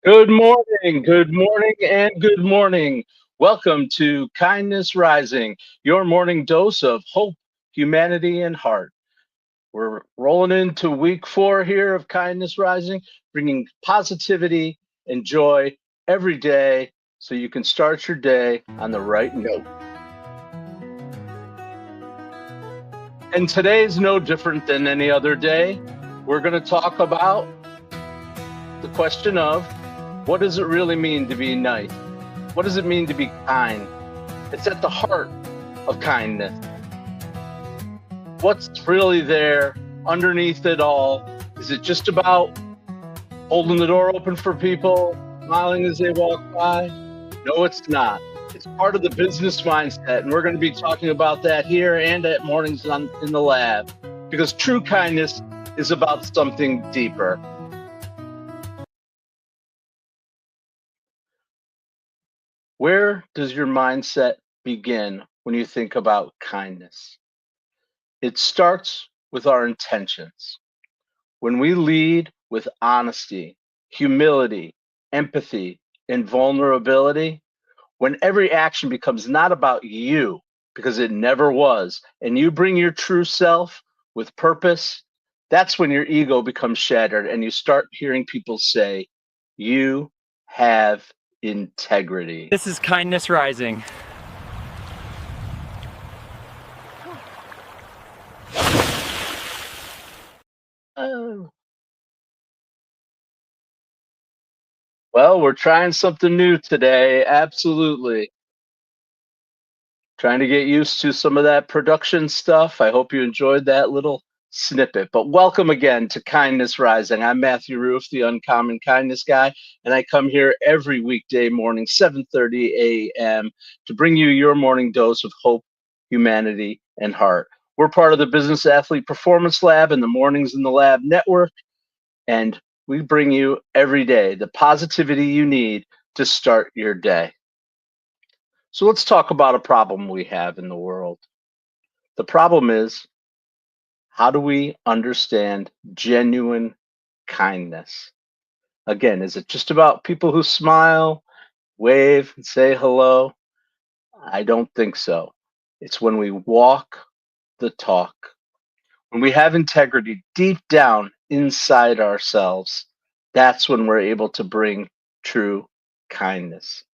Good morning, and good morning. Welcome to Kindness Rising, your morning dose of hope, humanity, and heart. We're rolling into week 4 here of Kindness Rising, bringing positivity and joy every day so you can start your day on the right note. And today's no different than any other day. We're going to talk about the question of what does it really mean to be nice? What does it mean to be kind? It's at the heart of kindness. What's really there underneath it all? Is it just about holding the door open for people, smiling as they walk by? No, it's not. It's part of the business mindset. And we're going to be talking about that here and at Mornings in the Lab because true kindness is about something deeper. Where does your mindset begin when you think about kindness? It starts with our intentions. When we lead with honesty, humility, empathy, and vulnerability, when every action becomes not about you, because it never was, and you bring your true self with purpose, that's when your ego becomes shattered and you start hearing people say, you have integrity. This is Kindness Rising. Oh. Well, we're trying something new today. Absolutely. Trying to get used to some of that production stuff. I hope you enjoyed that little snippet. But welcome again to Kindness Rising. I'm Matthew Roof, the Uncommon Kindness Guy, and I come here every weekday morning, 7:30 a.m., to bring you your morning dose of hope, humanity, and heart. We're part of the Business Athlete Performance Lab and the Mornings in the Lab Network, and we bring you every day the positivity you need to start your day. So let's talk about a problem we have in the world. The problem is, how do we understand genuine kindness? Again, is it just about people who smile, wave, and say hello? I don't think so. It's when we walk the talk, when we have integrity deep down inside ourselves. That's when we're able to bring true kindness.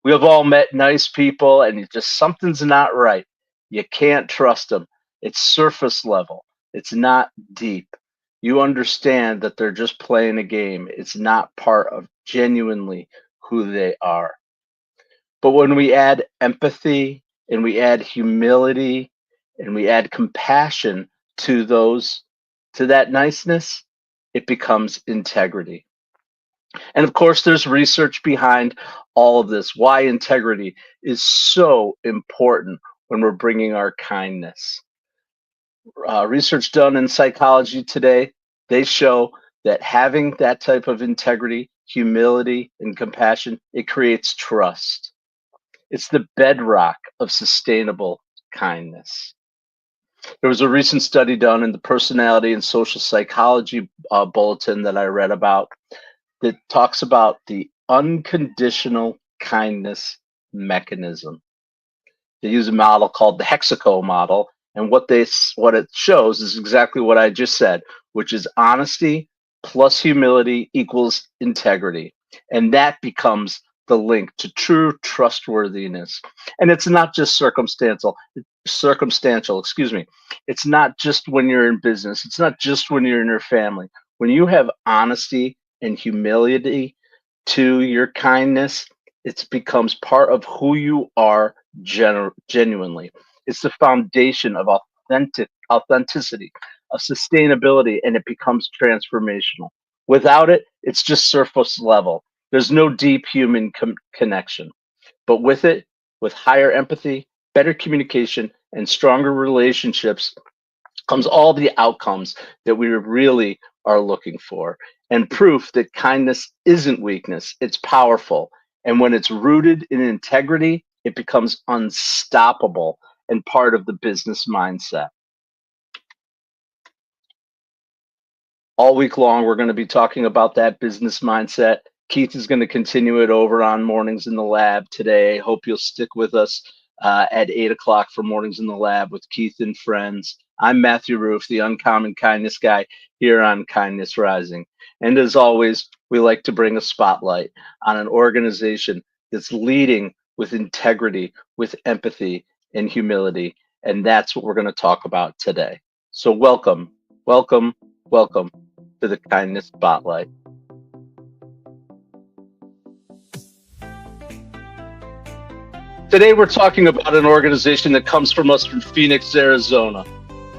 We have all met nice people, and just something's not right. You can't trust them. It's surface level, it's not deep. You understand that they're just playing a game, it's not part of genuinely who they are. But when we add empathy and we add humility and we add compassion to to that niceness, it becomes integrity. And of course, there's research behind all of this, why integrity is so important when we're bringing our kindness. Research done in psychology today, they show that having that type of integrity, humility, and compassion, it creates trust. It's the bedrock of sustainable kindness. There was a recent study done in the Personality and Social Psychology bulletin that I read about that talks about the unconditional kindness mechanism. They use a model called the Hexaco model, and what it shows is exactly what I just said, which is honesty plus humility equals integrity, and that becomes the link to true trustworthiness. And it's not just circumstantial, excuse me. It's not just when you're in business. It's not just when you're in your family. When you have honesty and humility to your kindness, it becomes part of who you are genuinely. It's the foundation of authenticity, of sustainability, and it becomes transformational. Without it, it's just surface level. There's no deep human connection. But with it, with higher empathy, better communication, and stronger relationships, comes all the outcomes that we really are looking for, and proof that kindness isn't weakness, it's powerful. And when it's rooted in integrity, it becomes unstoppable and part of the business mindset. All week long, we're going to be talking about that business mindset Keith is going to continue it over on Mornings in the Lab today. Hope you'll stick with us at 8 o'clock for Mornings in the Lab with Keith and friends. I'm Matthew Roof, the Uncommon Kindness guy here on Kindness Rising. And as always, we like to bring a spotlight on an organization that's leading with integrity, with empathy, and humility. And that's what we're going to talk about today. So welcome, welcome, welcome to the Kindness Spotlight. Today, we're talking about an organization that comes from us from Phoenix, Arizona.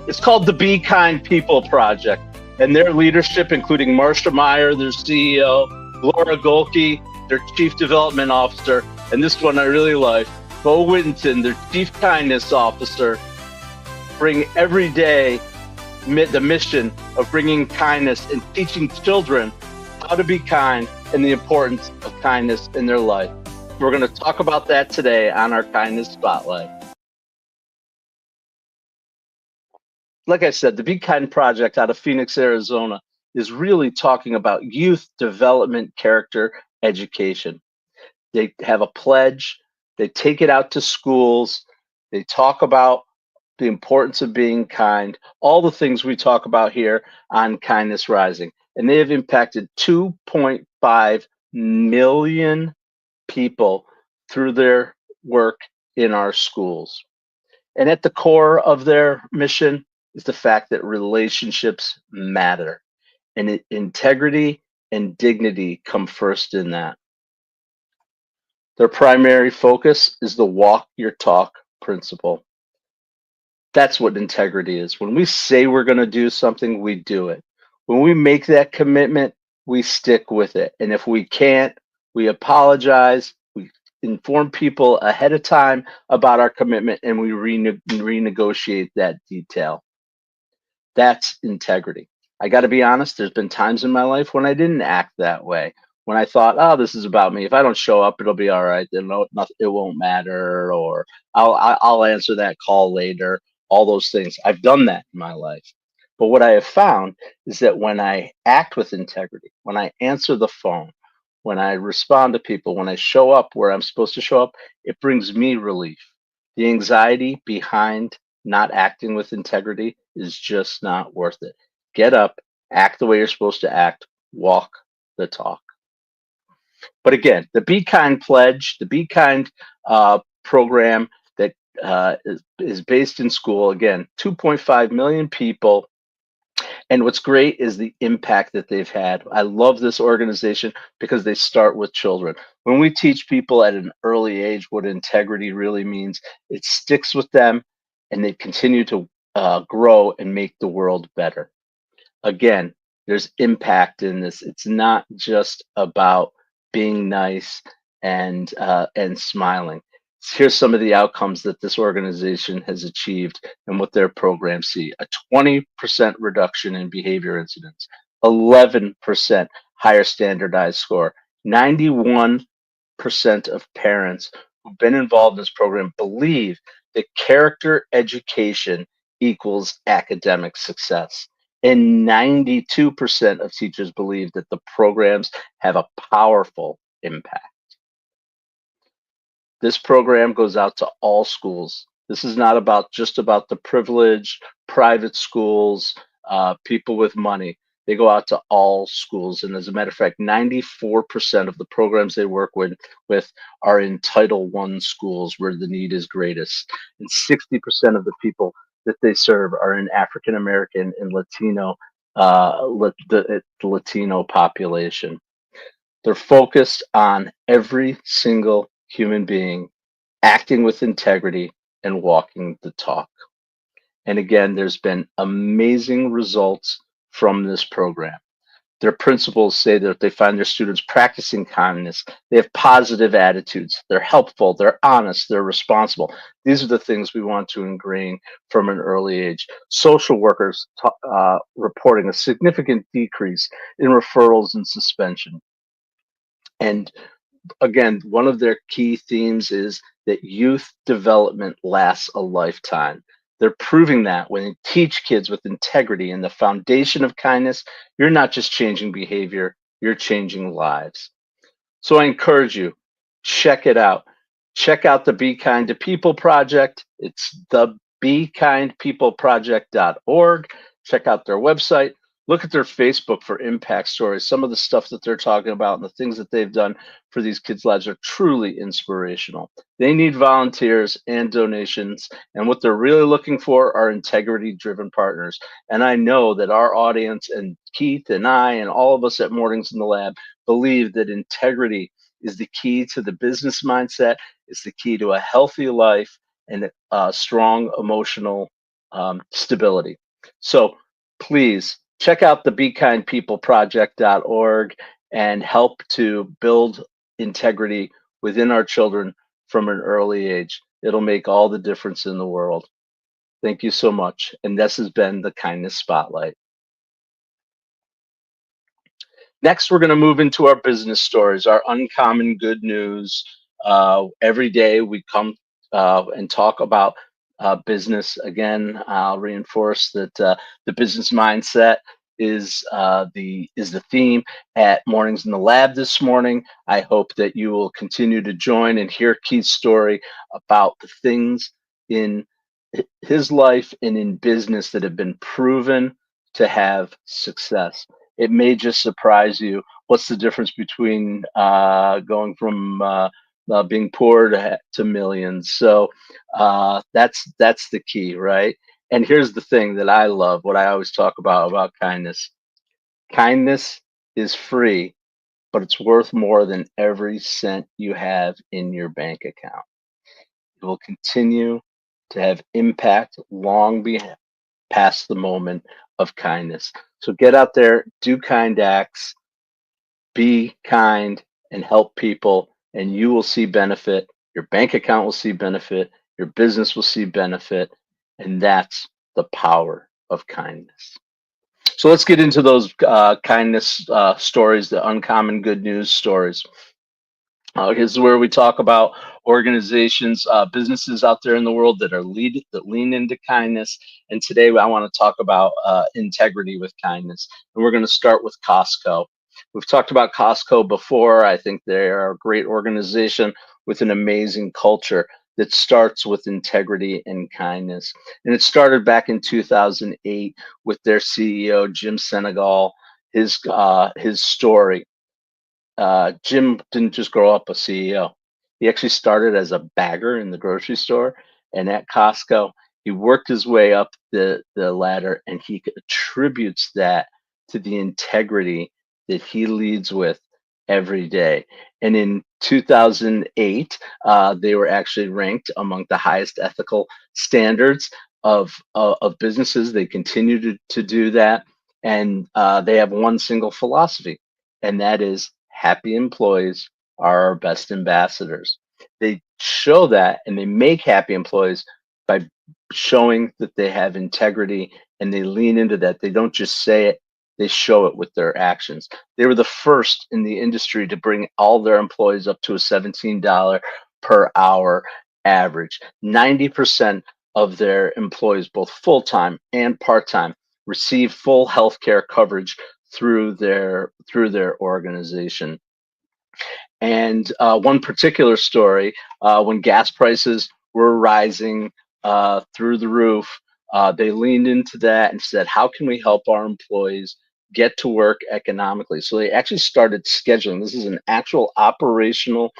It's called the Be Kind People Project, and their leadership, including Marsha Meyer, their CEO, Laura Golke, their Chief Development Officer, and this one I really like, Bo Whittington, their Chief Kindness Officer, bring every day the mission of bringing kindness and teaching children how to be kind and the importance of kindness in their life. We're going to talk about that today on our Kindness Spotlight. Like I said, the Be Kind Project out of Phoenix, Arizona is really talking about youth development character education. They have a pledge, they take it out to schools, they talk about the importance of being kind, all the things we talk about here on Kindness Rising. And they have impacted 2.5 million people through their work in our schools. And at the core of their mission is the fact that relationships matter, and integrity and dignity come first in that. Their primary focus is the walk your talk principle. That's what integrity is. When we say we're going to do something, we do it. When we make that commitment, we stick with it. And if we can't, we apologize, we inform people ahead of time about our commitment, and we renegotiate that detail. That's integrity. I got to be honest, there's been times in my life when I didn't act that way. When I thought, oh, this is about me. If I don't show up, it'll be all right. Then it won't matter, or I'll answer that call later. All those things. I've done that in my life. But what I have found is that when I act with integrity, when I answer the phone, when I respond to people, when I show up where I'm supposed to show up, it brings me relief. The anxiety behind not acting with integrity is just not worth it. Get up, act the way you're supposed to act, walk the talk. But again, the Be Kind Pledge, the Be Kind program that is based in school, again, 2.5 million people. And what's great is the impact that they've had. I love this organization because they start with children. When we teach people at an early age what integrity really means, it sticks with them and they continue to grow and make the world better. Again, there's impact in this. It's not just about being nice and smiling. Here's some of the outcomes that this organization has achieved and what their programs see: a 20% reduction in behavior incidents, 11% higher standardized score, 91% of parents who've been involved in this program believe that character education equals academic success. And 92% of teachers believe that the programs have a powerful impact. This program goes out to all schools. This is not just about the privileged private schools, people with money. They go out to all schools. And as a matter of fact, 94% of the programs they work with are in Title I schools where the need is greatest. And 60% of the people that they serve are in African American and Latino, the Latino population. They're focused on every single human being acting with integrity and walking the talk. And again, there's been amazing results from this program. Their principals say that they find their students practicing kindness, they have positive attitudes, they're helpful, they're honest, they're responsible. These are the things we want to ingrain from an early age. Social workers reporting a significant decrease in referrals and suspension. And again, one of their key themes is that youth development lasts a lifetime. They're proving that when they teach kids with integrity and the foundation of kindness, you're not just changing behavior, you're changing lives. So I encourage you, check it out. Check out the Be Kind to People Project. It's the BeKindPeopleProject.org. Check out their website. Look at their Facebook for impact stories. Some of the stuff that they're talking about and the things that they've done for these kids' lives are truly inspirational. They need volunteers and donations, and what they're really looking for are integrity-driven partners. And I know that our audience and Keith and I and all of us at Mornings in the Lab believe that integrity is the key to the business mindset, is the key to a healthy life and strong emotional stability. So please check out the BeKindPeopleProject.org and help to build integrity within our children from an early age. It'll make all the difference in the world. Thank you so much. And this has been the Kindness Spotlight. Next, we're going to move into our business stories, our uncommon good news. Every day we come and talk about business. Again, I'll reinforce that the business mindset is the theme at Mornings in the Lab this morning. I hope that you will continue to join and hear Keith's story about the things in his life and in business that have been proven to have success. It may just surprise you. What's the difference between going from being poor to millions? So that's the key, right? And here's the thing that I love, what I always talk about kindness. Kindness is free, but it's worth more than every cent you have in your bank account. It will continue to have impact long past the moment of kindness. So get out there, do kind acts, be kind, and help people, and you will see benefit. Your bank account will see benefit. Your business will see benefit. And that's the power of kindness. So let's get into those kindness stories, the uncommon good news stories. This is where we talk about organizations, businesses out there in the world that lean into kindness. And today I want to talk about integrity with kindness. And we're going to start with Costco. We've talked about Costco before. I think they are a great organization with an amazing culture that starts with integrity and kindness. And it started back in 2008 with their CEO, Jim Senegal, his story. Jim didn't just grow up a CEO. He actually started as a bagger in the grocery store, and at Costco, he worked his way up the ladder, and he attributes that to the integrity that he leads with every day. And in 2008, they were actually ranked among the highest ethical standards of businesses. They continue to do that, and they have one single philosophy, and that is happy employees are our best ambassadors. They show that and they make happy employees by showing that they have integrity, and they lean into that. They don't just say it, they show it with their actions. They were the first in the industry to bring all their employees up to a $17 per hour average. 90% of their employees, both full-time and part-time, receive full health care coverage through their organization. And one particular story, when gas prices were rising through the roof, they leaned into that and said, how can we help our employees get to work economically? So they actually started scheduling. This is an actual operational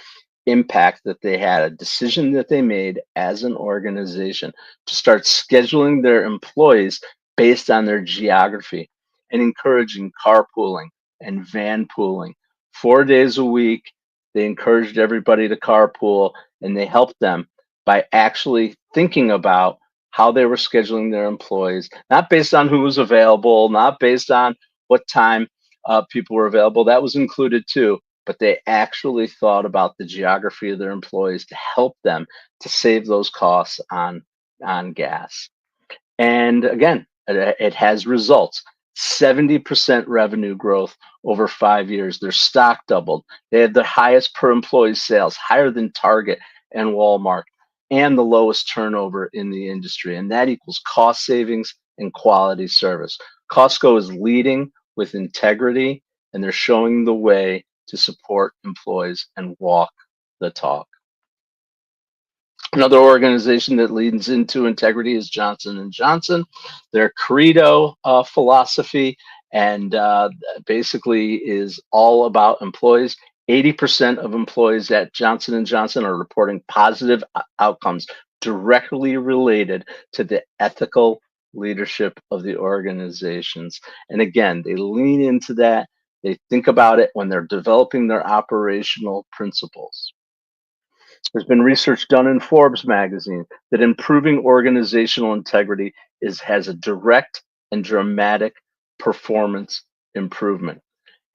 impact that they had, a decision that they made as an organization to start scheduling their employees based on their geography and encouraging carpooling and van pooling. 4 days a week, they encouraged everybody to carpool, and they helped them by actually thinking about how they were scheduling their employees, not based on who was available, not based on what time people were available. That was included too, but they actually thought about the geography of their employees to help them to save those costs on gas. And again, it has results. 70% revenue growth over 5 years. Their stock doubled. They had the highest per employee sales, higher than Target and Walmart, and the lowest turnover in the industry. And that equals cost savings and quality service. Costco is leading with integrity, and they're showing the way to support employees and walk the talk. Another organization that leans into integrity is Johnson and Johnson. Their credo philosophy and basically is all about employees. 80% of employees at Johnson and Johnson are reporting positive outcomes directly related to the ethical leadership of the organizations. And again, they lean into that. They think about it when they're developing their operational principles. There's been research done in Forbes magazine that improving organizational integrity has a direct and dramatic performance improvement.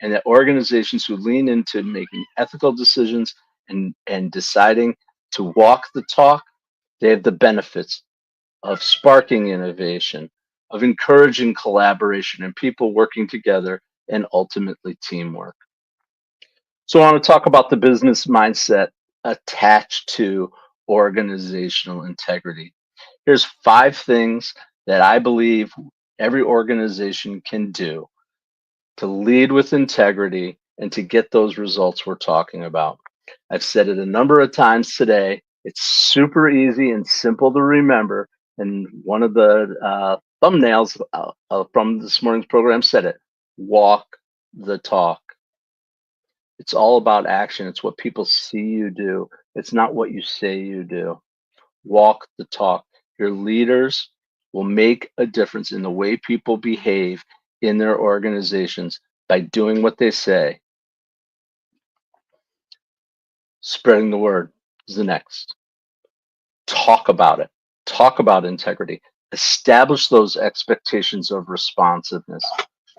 And that organizations who lean into making ethical decisions and deciding to walk the talk, they have the benefits of sparking innovation, of encouraging collaboration and people working together, and ultimately teamwork. So I want to talk about the business mindset attached to organizational integrity. Here's 5 things that I believe every organization can do to lead with integrity and to get those results we're talking about. I've said it a number of times today. It's super easy and simple to remember. And one of the thumbnails from this morning's program said it: walk the talk. It's all about action. It's what people see you do. It's not what you say you do. Walk the talk. Your leaders will make a difference in the way people behave in their organizations by doing what they say. Spreading the word is the next. Talk about it. Talk about integrity. Establish those expectations of responsiveness.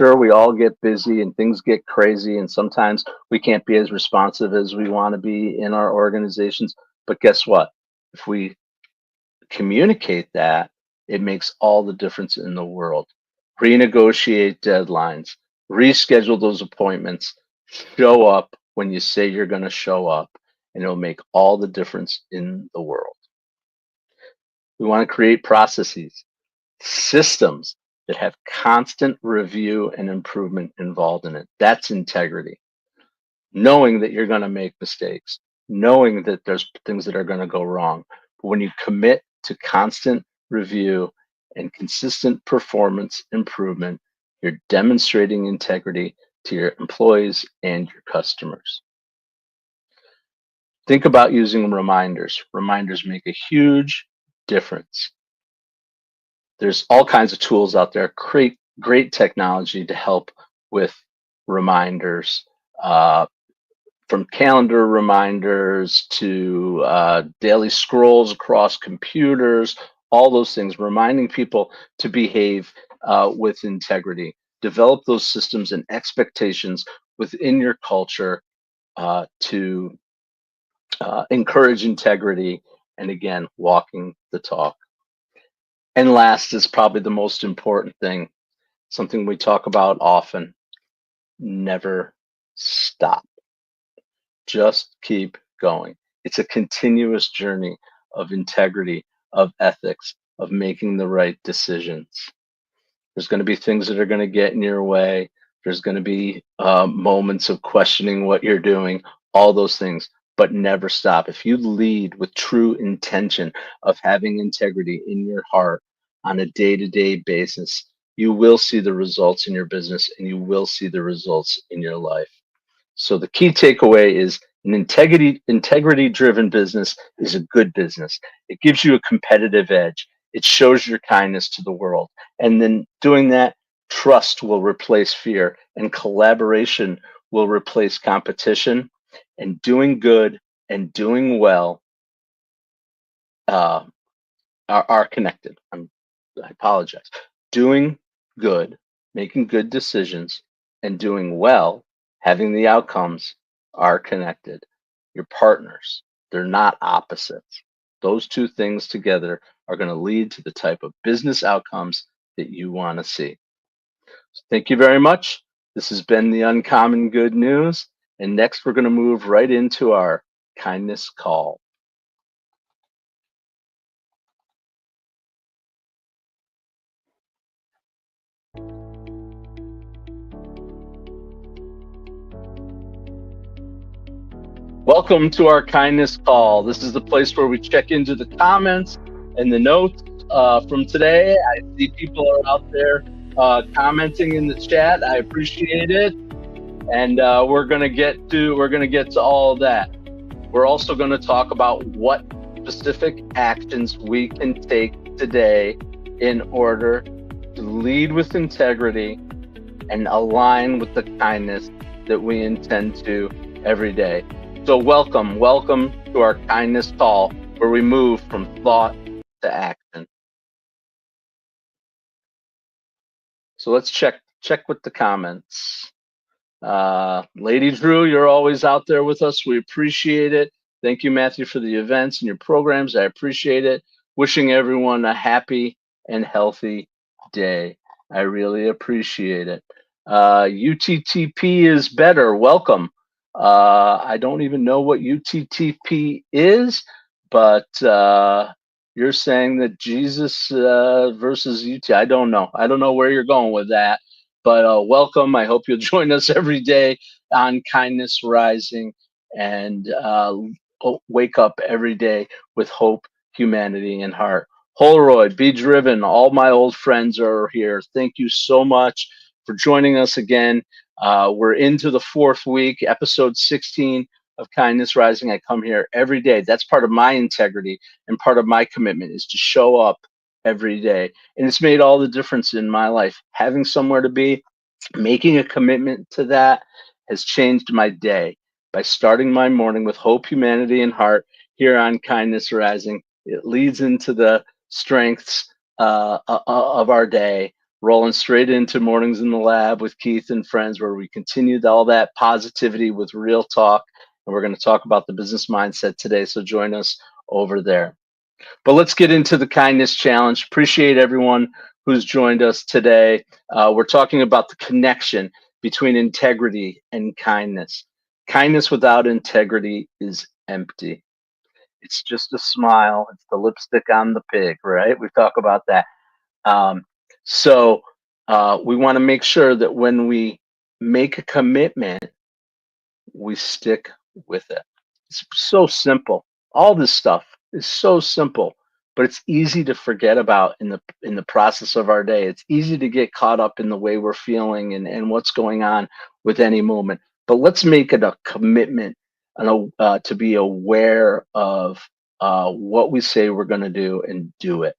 Sure, we all get busy and things get crazy, and sometimes we can't be as responsive as we want to be in our organizations. But guess what? If we communicate that, it makes all the difference in the world. Renegotiate deadlines, reschedule those appointments, show up when you say you're going to show up, and it'll make all the difference in the world. We want to create processes, systems that have constant review and improvement involved in it. That's integrity. Knowing that you're going to make mistakes, knowing that there's things that are going to go wrong. But when you commit to constant review and consistent performance improvement, you're demonstrating integrity to your employees and your customers. Think about using reminders. Reminders make a huge difference. There's all kinds of tools out there, great technology to help with reminders, from calendar reminders to daily scrolls across computers, all those things, reminding people to behave with integrity. Develop those systems and expectations within your culture to encourage integrity and, again, walking the talk. And last is probably the most important thing, something we talk about often: never stop. Just keep going. It's a continuous journey of integrity, of ethics, of making the right decisions. There's going to be things that are going to get in your way. There's going to be moments of questioning what you're doing, all those things, but never stop. If you lead with true intention of having integrity in your heart on a day-to-day basis, you will see the results in your business and you will see the results in your life. So the key takeaway is an integrity driven business is a good business. It gives you a competitive edge. It shows your kindness to the world. And then doing that, trust will replace fear and collaboration will replace competition, and doing good and doing well are connected. I apologize. Doing good, making good decisions, and doing well, having the outcomes, are connected. You're partners. They're not opposites. Those two things together are going to lead to the type of business outcomes that you want to see. So thank you very much. This has been the Uncommon Good News. And next, we're going to move right into our kindness call. Welcome to our kindness call. This is the place where we check into the comments and the notes from today. I see people are out there commenting in the chat. I appreciate it, and we're gonna get to all of that. We're also going to talk about what specific actions we can take today in order to lead with integrity and align with the kindness that we intend to every day. So welcome to our kindness call, where we move from thought to action. So let's check with the comments. Lady Drew, you're always out there with us. We appreciate it. Thank you, Matthew, for the events and your programs. I appreciate it. Wishing everyone a happy and healthy day. I really appreciate it. UTTP is better. Welcome. I don't even know what UTTP is, but you're saying that Jesus versus UT. I don't know. I don't know where you're going with that. But welcome. I hope you'll join us every day on Kindness Rising and wake up every day with hope, humanity, and heart. Holroyd, be driven. All my old friends are here. Thank you so much for joining us again. We're into the 4th week, episode 16 of Kindness Rising. I come here every day. That's part of my integrity and part of my commitment is to show up every day. And it's made all the difference in my life. Having somewhere to be, making a commitment to that has changed my day. By starting my morning with hope, humanity, and heart here on Kindness Rising, it leads into the strengths of our day, rolling straight into Mornings in the Lab with Keith and friends, where we continued all that positivity with real talk. And we're going to talk about the business mindset today. So join us over there. But let's get into the kindness challenge. Appreciate everyone who's joined us today. We're talking about the connection between integrity and kindness. Kindness without integrity is empty. It's just a smile. It's the lipstick on the pig, right? We talk about that. Um, so we want to make sure that when we make a commitment, we stick with it. It's so simple. All this stuff is so simple, but it's easy to forget about in the process of our day. It's easy to get caught up in the way we're feeling and what's going on with any moment. But let's make it a commitment and to be aware of what we say we're going to do and do it.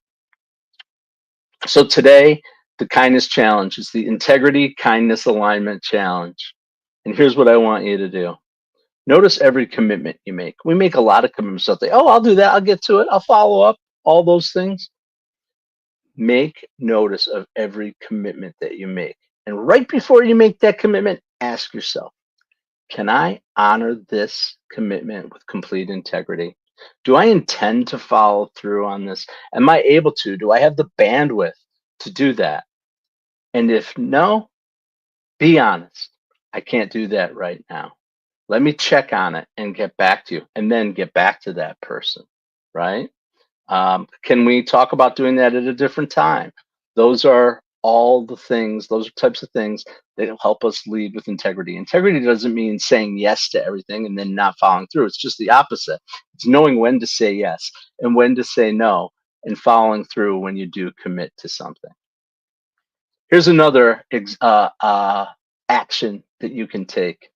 So today, the kindness challenge is the integrity kindness alignment challenge. And here's what I want you to do. Notice every commitment you make. We make a lot of commitments out there. Oh, I'll do that. I'll get to it. I'll follow up. All those things. Make notice of every commitment that you make. And right before you make that commitment, ask yourself, can I honor this commitment with complete integrity? Do I intend to follow through on this? Am I able to? Do I have the bandwidth to do that? And if no, be honest. I can't do that right now. Let me check on it and get back to you, and then get back to that person, right? Can we talk about doing that at a different time? Those are all the things, those are types of things that help us lead with integrity. Integrity doesn't mean saying yes to everything and then not following through. It's just the opposite. It's knowing when to say yes and when to say no and following through when you do commit to something. Here's another action that you can take.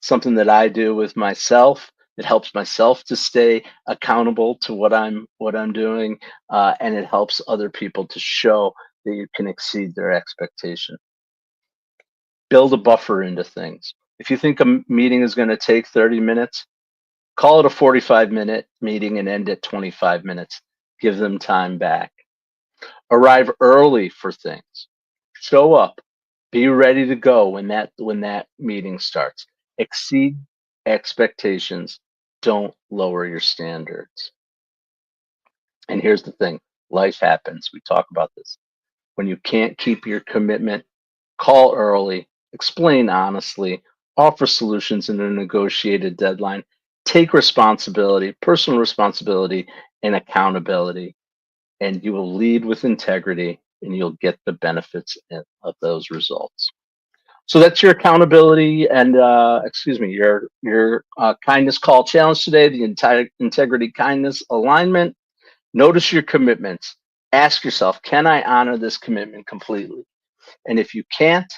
Something that I do with myself. It helps myself to stay accountable to what I'm doing, and it helps other people to show that you can exceed their expectation. Build a buffer into things. If you think a meeting is going to take 30 minutes, call it a 45-minute meeting and end at 25 minutes. Give them time back. Arrive early for things. Show up. Be ready to go when that meeting starts. Exceed expectations. Don't lower your standards. And here's the thing, life happens. We talk about this. When you can't keep your commitment, call early, explain honestly, offer solutions in a negotiated deadline, take responsibility, personal responsibility, and accountability, and you will lead with integrity and you'll get the benefits of those results. So that's your accountability and your kindness call challenge today. The entire integrity, kindness, alignment. Notice your commitments. Ask yourself, can I honor this commitment completely? And if you can't,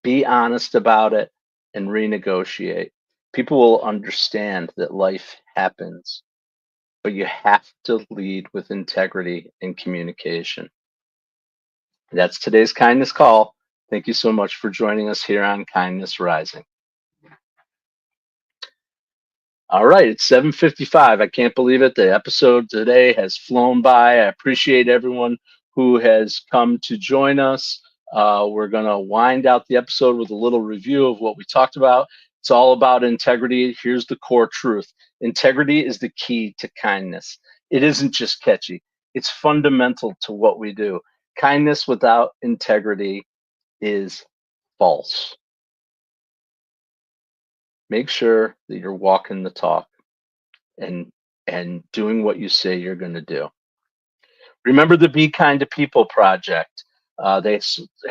be honest about it and renegotiate. People will understand that life happens, but you have to lead with integrity and communication. That's today's kindness call. Thank you so much for joining us here on Kindness Rising. All right, it's 7:55. I can't believe it. The episode today has flown by. I appreciate everyone who has come to join us. We're going to wind out the episode with a little review of what we talked about. It's all about integrity. Here's the core truth. Integrity is the key to kindness. It isn't just catchy. It's fundamental to what we do. Kindness without integrity is false. Make sure that you're walking the talk and doing what you say you're going to do. Remember the Be Kind to People project. They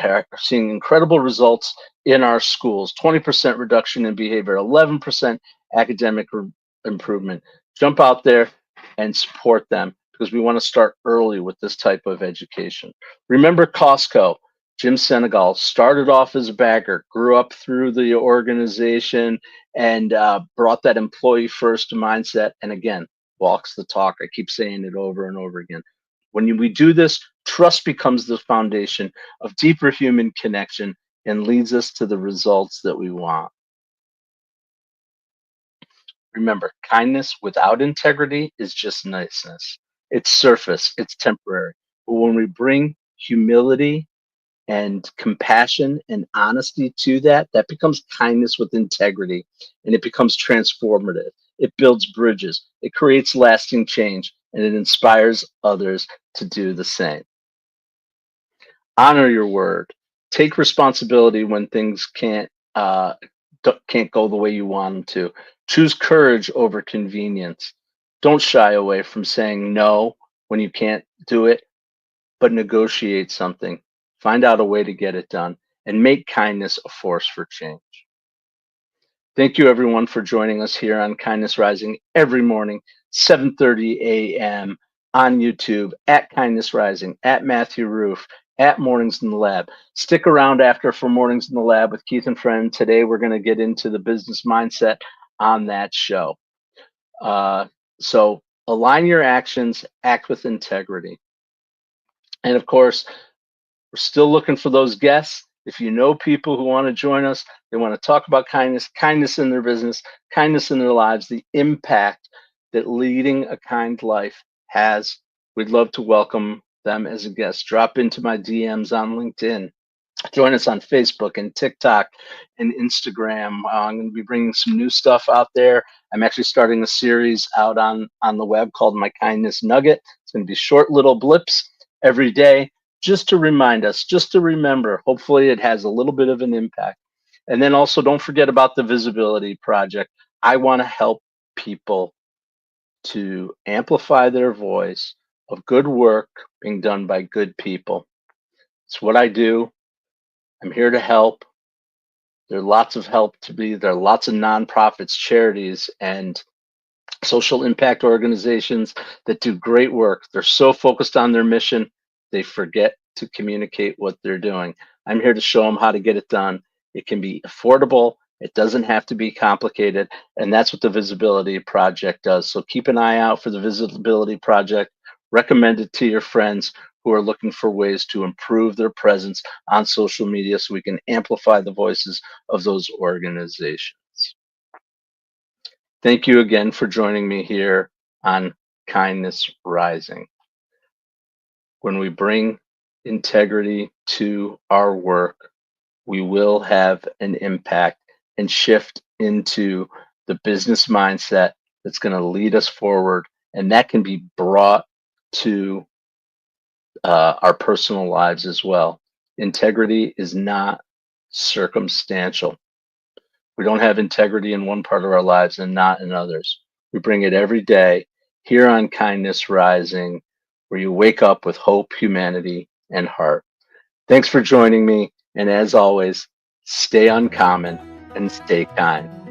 are seeing incredible results in our schools. 20% reduction in behavior, 11% academic improvement. Jump out there and support them because we want to start early with this type of education. Remember Costco. Jim Senegal started off as a bagger, grew up through the organization, and brought that employee first mindset. And again, walks the talk. I keep saying it over and over again. When we do this, trust becomes the foundation of deeper human connection and leads us to the results that we want. Remember, kindness without integrity is just niceness. It's surface, it's temporary. But when we bring humility and compassion and honesty to that, that becomes kindness with integrity and it becomes transformative. It builds bridges, it creates lasting change, and it inspires others to do the same. Honor your word. Take responsibility when things can't go the way you want them to. Choose courage over convenience. Don't shy away from saying no when you can't do it, but negotiate something. Find out a way to get it done and make kindness a force for change. Thank you everyone for joining us here on Kindness Rising every morning, 7:30 a.m. on YouTube at Kindness Rising, at Matthew Roof, at Mornings in the Lab. Stick around after for Mornings in the Lab with Keith and Friend. Today we're going to get into the business mindset on that show. So align your actions, act with integrity. And of course, we're still looking for those guests. If you know people who want to join us, they want to talk about kindness, kindness in their business, kindness in their lives, the impact that leading a kind life has, we'd love to welcome them as a guest. Drop into my DMs on LinkedIn. Join us on Facebook and TikTok and Instagram. I'm going to be bringing some new stuff out there. I'm actually starting a series out on the web called My Kindness Nugget. It's going to be short little blips every day just to remind us, just to remember. Hopefully it has a little bit of an impact. And then also don't forget about the Visibility Project. I want to help people to amplify their voice of good work being done by good people. It's what I do. I'm here to help. There are lots of help to be. There are lots of nonprofits, charities, and social impact organizations that do great work. They're so focused on their mission, they forget to communicate what they're doing. I'm here to show them how to get it done. It can be affordable. It doesn't have to be complicated. And that's what the Visibility Project does. So keep an eye out for the Visibility Project. Recommend it to your friends who are looking for ways to improve their presence on social media so we can amplify the voices of those organizations. Thank you again for joining me here on Kindness Rising. When we bring integrity to our work, we will have an impact and shift into the business mindset that's going to lead us forward. And that can be brought to our personal lives as well. Integrity is not circumstantial. We don't have integrity in one part of our lives and not in others. We bring it every day here on Kindness Rising, where you wake up with hope, humanity, and heart. Thanks for joining me. And as always, stay uncommon, and stay kind.